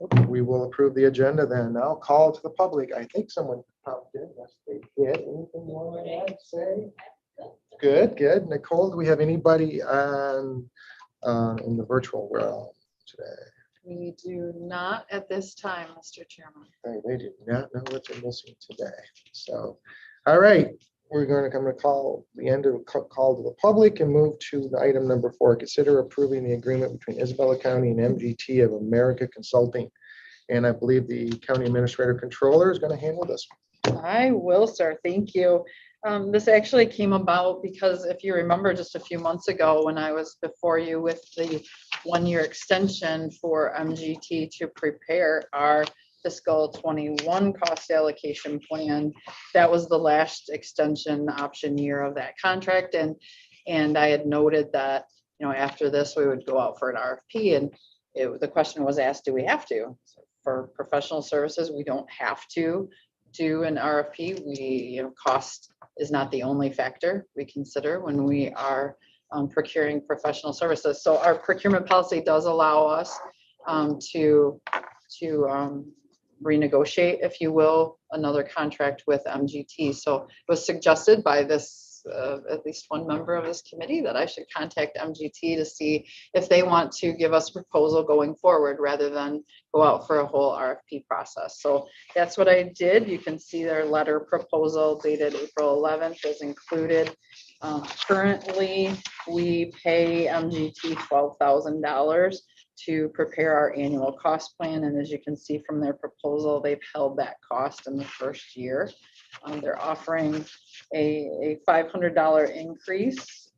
Okay, we will approve the agenda then. Now call to the public. I think someone popped in. Yes, they did. Anything you want to add, say? Good, good. Nicole, do we have anybody on in the virtual world today? We do not at this time, Mr. Chairman. They do not know what they're missing today. So, all right, we're going to call the end of call to the public and move to the item number 4. Consider approving the agreement between Isabella County and MGT of America Consulting. And I believe the county administrator controller is going to handle this. I will, sir. Thank you. This actually came about because if you remember just a few months ago when I was before you with the 1-year extension for MGT to prepare our fiscal 21 cost allocation plan, that was the last extension option year of that contract. And I had noted that, after this, we would go out for an RFP, and the question was asked, do we have to? For professional services, we don't have to do an RFP. Cost is not the only factor we consider when we are procuring professional services. So our procurement policy does allow us to renegotiate, if you will, another contract with MGT. So it was suggested by this at least one member of this committee that I should contact MGT to see if they want to give us a proposal going forward rather than go out for a whole RFP process. So that's what I did. You can see their letter proposal dated April 11th is included. Currently, we pay MGT $12,000 to prepare our annual cost plan. And as you can see from their proposal, they've held that cost in the first year. They're offering a $500 increase,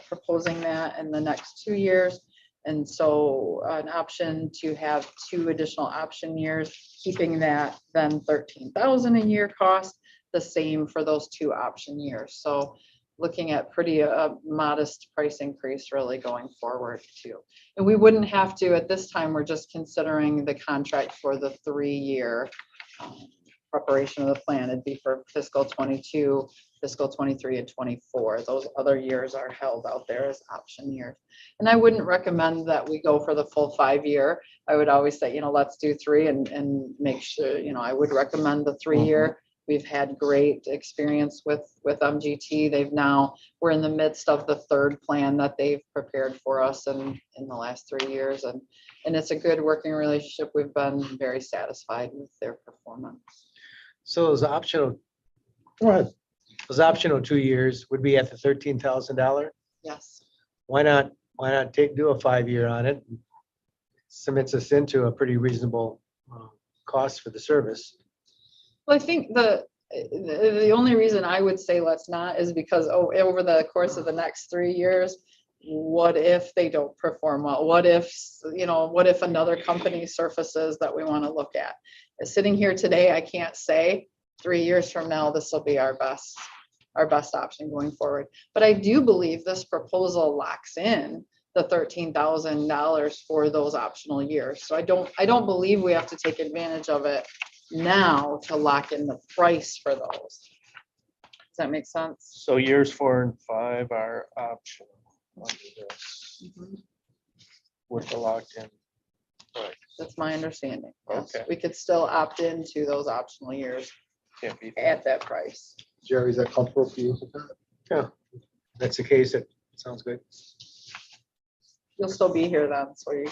proposing that in the next 2 years. And so an option to have 2 additional option years, keeping that then $13,000 a year cost, the same for those 2 option years. So looking at pretty modest price increase really going forward too. And we wouldn't have to at this time, we're just considering the contract for the 3-year preparation of the plan. It'd be for fiscal 22, fiscal 23 and 24. Those other years are held out there as option years. And I wouldn't recommend that we go for the full 5-year. I would always say, let's do 3 and make sure, I would recommend the 3-year. We've had great experience with MGT. We're in the midst of the 3rd plan that they've prepared for us in the last 3 years. And it's a good working relationship. We've been very satisfied with their performance. So those optional, Go ahead. those optional 2 years would be at the $13,000. Yes. Why not do a 5-year on it? Submits us into a pretty reasonable cost for the service. Well, I think the only reason I would say let's not is because over the course of the next 3 years, what if they don't perform well? What if another company surfaces that we want to look at? Sitting here today, I can't say 3 years from now, this will be our best option going forward. But I do believe this proposal locks in the $13,000 for those optional years. So I don't believe we have to take advantage of it now to lock in the price for those. Does that make sense? So years 4 and 5 are optional under this with the locked in price. That's my understanding. Yes. Okay. We could still opt into those optional years Can't beat at that price. Jerry, is that comfortable for you? Yeah, that's the case. It sounds good. You'll still be here then, so you.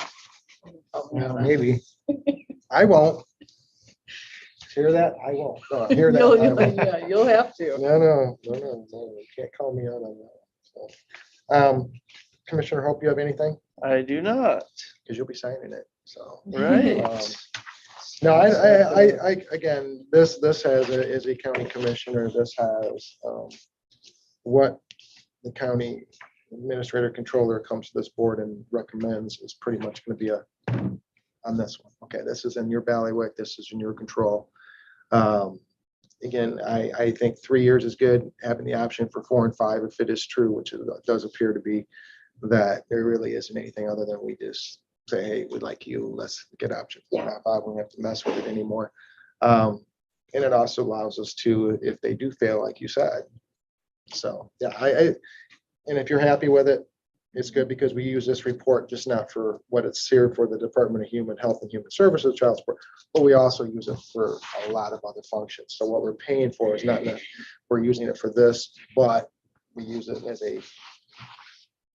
Well, maybe. I won't. Hear that? I won't. No, hear that? I won't. Yeah, you'll have to. No. You can't call me out on that. So, Commissioner Hope, you have anything? I do not. Because you'll be signing it. So. Right. No, I again, this has, as a county commissioner, this has what the county administrator controller comes to this board and recommends is pretty much going to be on this one. Okay, this is in your bailiwick, this is in your control. Again, I think 3 years is good, having the option for 4 and 5 if it is true, which it does appear to be, that there really isn't anything other than we just say, hey, we'd like you, let's get option 4 and 5, we don't have to mess with it anymore. And it also allows us to, if they do fail, like you said. So yeah, and if you're happy with it, It's good because we use this report just not for what it's here for the Department of Human Health and Human Services, child support, but we also use it for a lot of other functions. So what we're paying for is not, we're using it for this, but we use it as a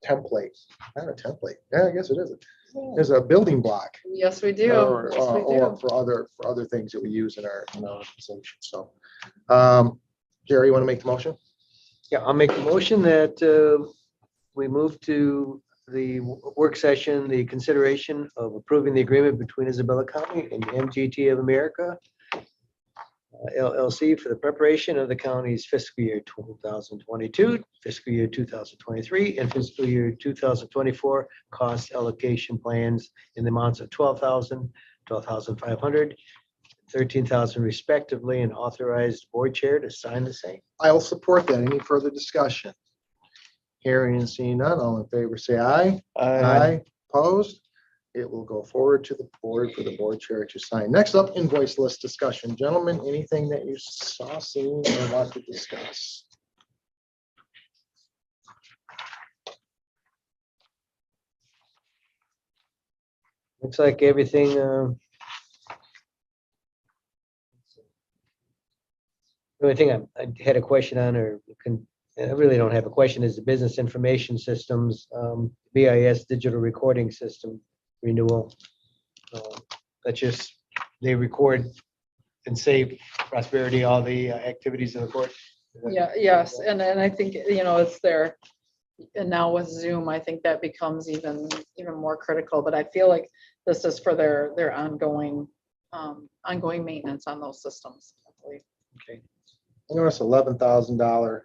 template, not a template. Yeah, I guess it is. As a building block. Yes, we do. Or, Yes, we or do. for other things that we use in our organization. So, Jerry, you want to make the motion? Yeah, I'll make a motion that we move to the work session, the consideration of approving the agreement between Isabella County and MGT of America LLC for the preparation of the county's fiscal year 2022, fiscal year 2023, and fiscal year 2024 cost allocation plans in the amounts of $12,000, $12,500, $13,000 respectively, and authorized board chair to sign the same. I'll support that. Any further discussion? Hearing and seeing none, all in favor, say aye. Aye. Opposed? It will go forward to the board for the board chair to sign. Next up, invoice list discussion. Gentlemen, anything that you saw, seen, or want to discuss? Looks like everything. The only thing I had a question on, I really don't have a question, is the business information systems, BIS digital recording system renewal. That's just, they record and save Prosperity all the activities in the court. Yeah, yes, and I think, it's there. And now with Zoom, I think that becomes even more critical, but I feel like this is for their ongoing maintenance on those systems. I believe. Okay. I noticed $11,000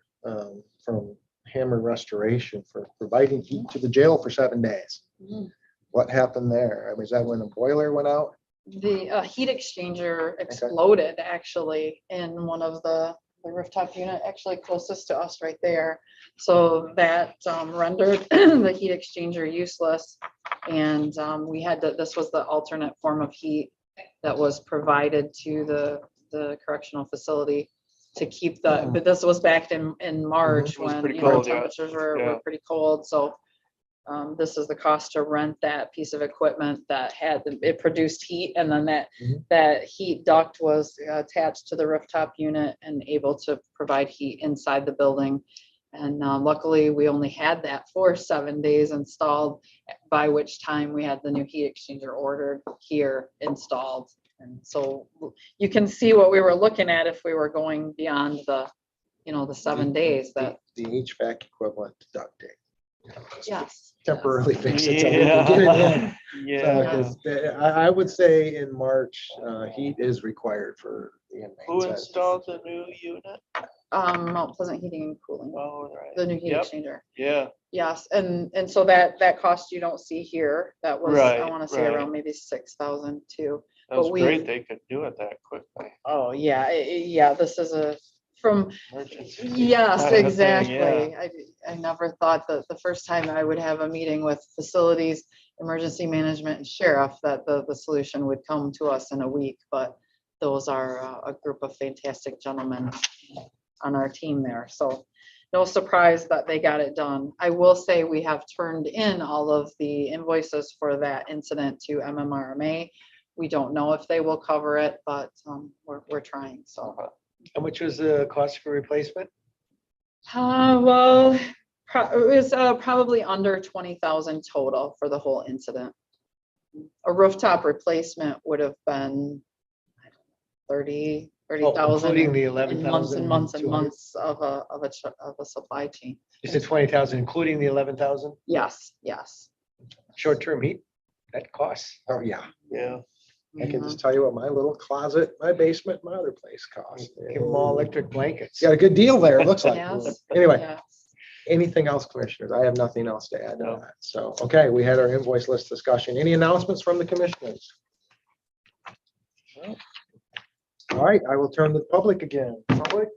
from Hammer Restoration for providing heat to the jail for 7 days. What happened there? I mean, is that when the boiler went out? The heat exchanger exploded actually in one of the rooftop unit, actually closest to us right there. So that rendered the heat exchanger useless. And we had to, this was the alternate form of heat that was provided to the correctional facility to keep but this was back in March It was when pretty cold, yeah. temperatures were Yeah. pretty cold. So this is the cost to rent that piece of equipment that it produced heat, and then that heat duct was attached to the rooftop unit and able to provide heat inside the building. And luckily, we only had that for 7 days installed, by which time we had the new heat exchanger ordered here installed. And so you can see what we were looking at if we were going beyond the 7 days. That The HVAC equivalent to duct tape. yes. Temporarily fix it. So we can get it in. Yeah. 'Cause I would say in March, heat is required for the Who inmates. installed the new unit? Mount Pleasant Heating and Cooling, Oh, right. the new heat Yep. exchanger. Yeah, Yes, and so that cost you don't see here, that was, I Right, want to say right. around maybe 6,000 too. that was But we- great. They could do it that quickly. Oh, yeah, yeah, this is from, Emergency yes, kind of a thing, exactly. yeah. I never thought that the first time I would have a meeting with facilities, emergency management and sheriff, that the solution would come to us in a week, but those are a group of fantastic gentlemen on our team there. So no surprise that they got it done. I will say we have turned in all of the invoices for that incident to MMRMA. We don't know if they will cover it, but we're trying, so. How much was the cost for replacement? Well, it was probably under 20,000 total for the whole incident. A rooftop replacement would have been 30,000. Including the in months 11,000. and months and months of a supply chain. You said 20,000, including the 11,000? Yes, yes. Short-term heat, that costs. Oh, yeah. Yeah. I can just tell you what my little closet, my basement, my other place cost. Give them all electric blankets. Got a good deal there, it looks like. Yes. Anyway, Yes. anything else, commissioners? I have nothing else to add to No. that. So, okay, we had our invoice list discussion. Any announcements from the commissioners? No? All right, I will turn to the public again. Public?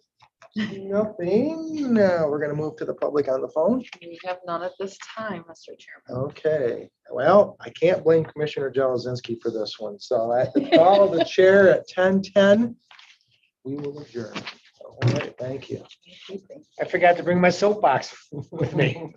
Nothing. Now, we're gonna move to the public on the phone. We have none at this time, Mr. Chairman. Okay, well, I can't blame Commissioner Jelazinski for this one, so at the call of the chair at 10:10, we will adjourn. All right, thank you. I forgot to bring my soapbox with me.